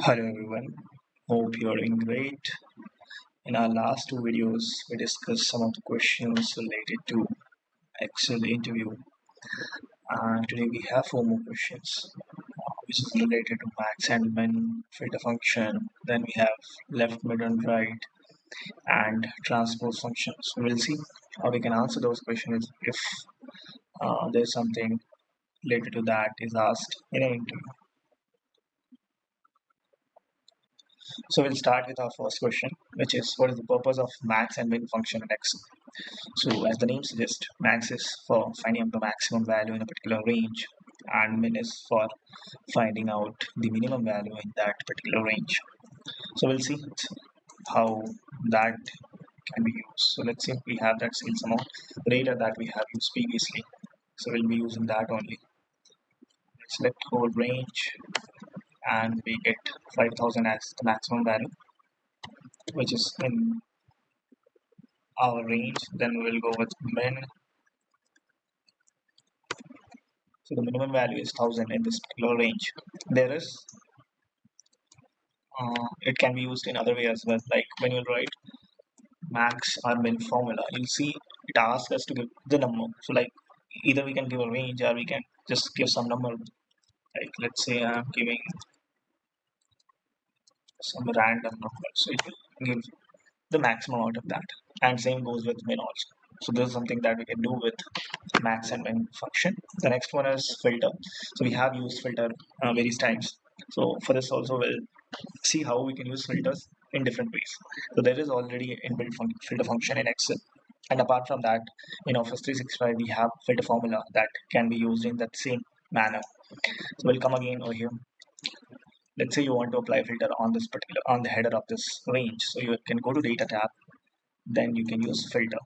Hello everyone, hope you're doing great. In our last two videos, we discussed some of the questions related to Excel interview, and today we have four more questions, which is related to max and min, filter function. Then we have left, mid, and right, and transpose functions. We'll see how we can answer those questions if there's something related to that is asked in an interview. So we'll start with our first question, which is what is the purpose of max and min function in Excel? So as the name suggests, max is for finding out the maximum value in a particular range, and min is for finding out the minimum value in that particular range. So we'll see how that can be used. So let's say we have that sales amount data that we have used previously. So we'll be using that only. Let's select whole range and we get 5,000 as the maximum value, which is in our range. Then we will go with min. So the minimum value is 1,000 in this particular range. There is it can be used in other way as well. Like when you write max or min formula, you'll see it asks us to give the number. So like either we can give a range or we can just give some number. Like let's say I'm giving some random number. So it will give the maximum out of that. And same goes with min also. So this is something that we can do with max and min function. The next one is filter. So we have used filter various times. So for this also we'll see how we can use filters in different ways. So there is already inbuilt filter function in Excel. And apart from that, in Office 365, we have filter formula that can be used in that same manner. So we'll come again over here. Let's say you want to apply filter on this particular, on the header of this range. So you can go to data tab, then you can use filter.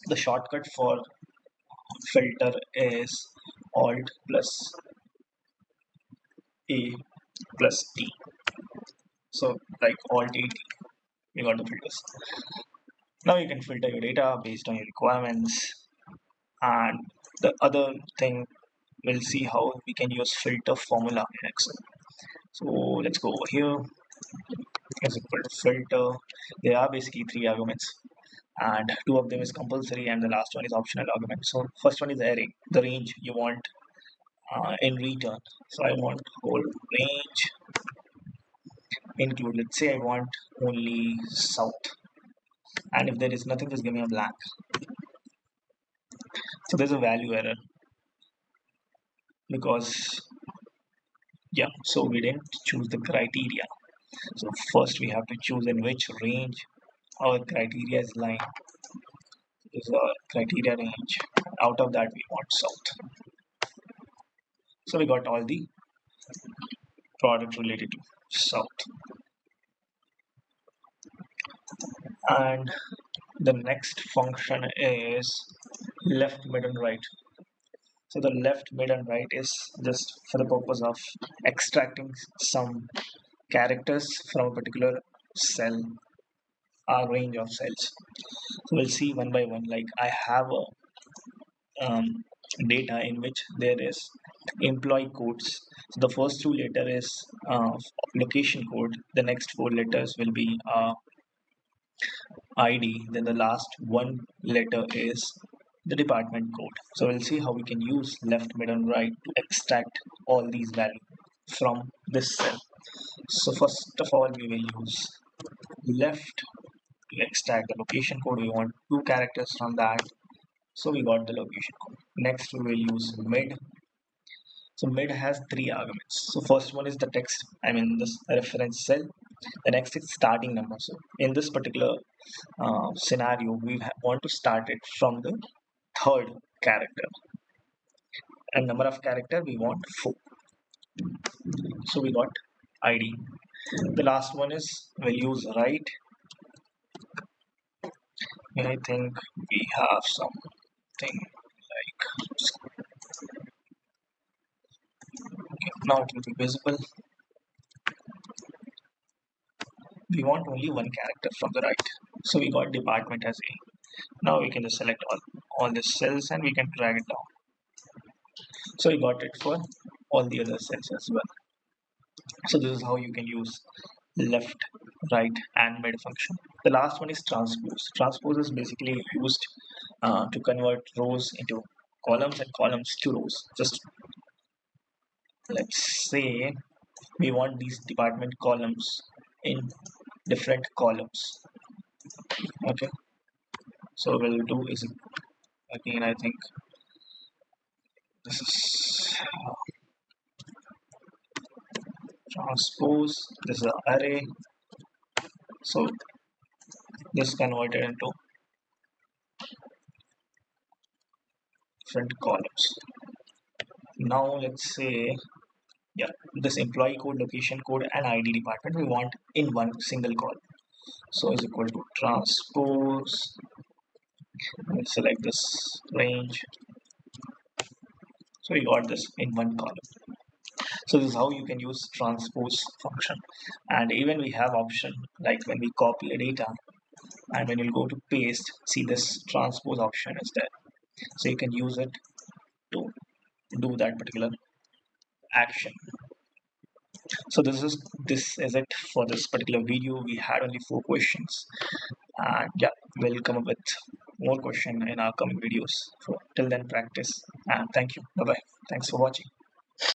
The shortcut for filter is Alt plus A plus T. So like Alt A T, you got the filters. Now you can filter your data based on your requirements. And the other thing, we'll see how we can use filter formula in Excel. So let's go over here. Is equal to filter. There are basically three arguments, and two of them is compulsory, and the last one is optional argument. So first one is array, the range you want in return. So I want whole range include. Let's say I want only south, and if there is nothing, just give me a blank. So there's a value error because so we didn't choose the criteria. So first we have to choose in which range our criteria is lying. This is our criteria range. Out of that we want south. So we got all the product related to south. And the next function is left, mid, and right. So the left, mid, and right is just for the purpose of extracting some characters from a particular cell or range of cells. So we'll see one by one. Like I have a data in which there is employee codes. So the first two letter is location code. The next four letters will be ID. Then the last one letter is the department code. So we'll see how we can use left, mid, and right to extract all these values from this cell. So first of all, we will use left to extract the location code. We want two characters from that. So we got the location code. Next, we will use mid. So mid has three arguments. So first one is the text, I mean this reference cell. The next is starting number. So in this particular scenario, we want to start it from the third character. And number of character we want 4. So we got ID. The last one is we'll use right. And I think we have something like now it will be visible. We want only one character from the right. So we got department as A. Now we can just select all the cells and we can drag it down. So we got it for all the other cells as well. So this is how you can use left, right, and mid function. The last one is transpose. Transpose is basically used to convert rows into columns and columns to rows. Just let's say we want these department columns in different columns. Okay, so we'll do is again, I think this is transpose. This is an array, so this converted into different columns. Now let's say, yeah, this employee code, location code, and ID department we want in one single column. So is equal to transpose. We'll select this range. So we got this in one column. So this is how you can use transpose function. And even we have option like when we copy a data and when you go to paste, see this transpose option is there. So you can use it to do that particular action. So this is it for this particular video. We had only 4 questions, and yeah, we'll come up with more question in our coming videos. So till then, practice, and thank you. Bye bye. Thanks for watching.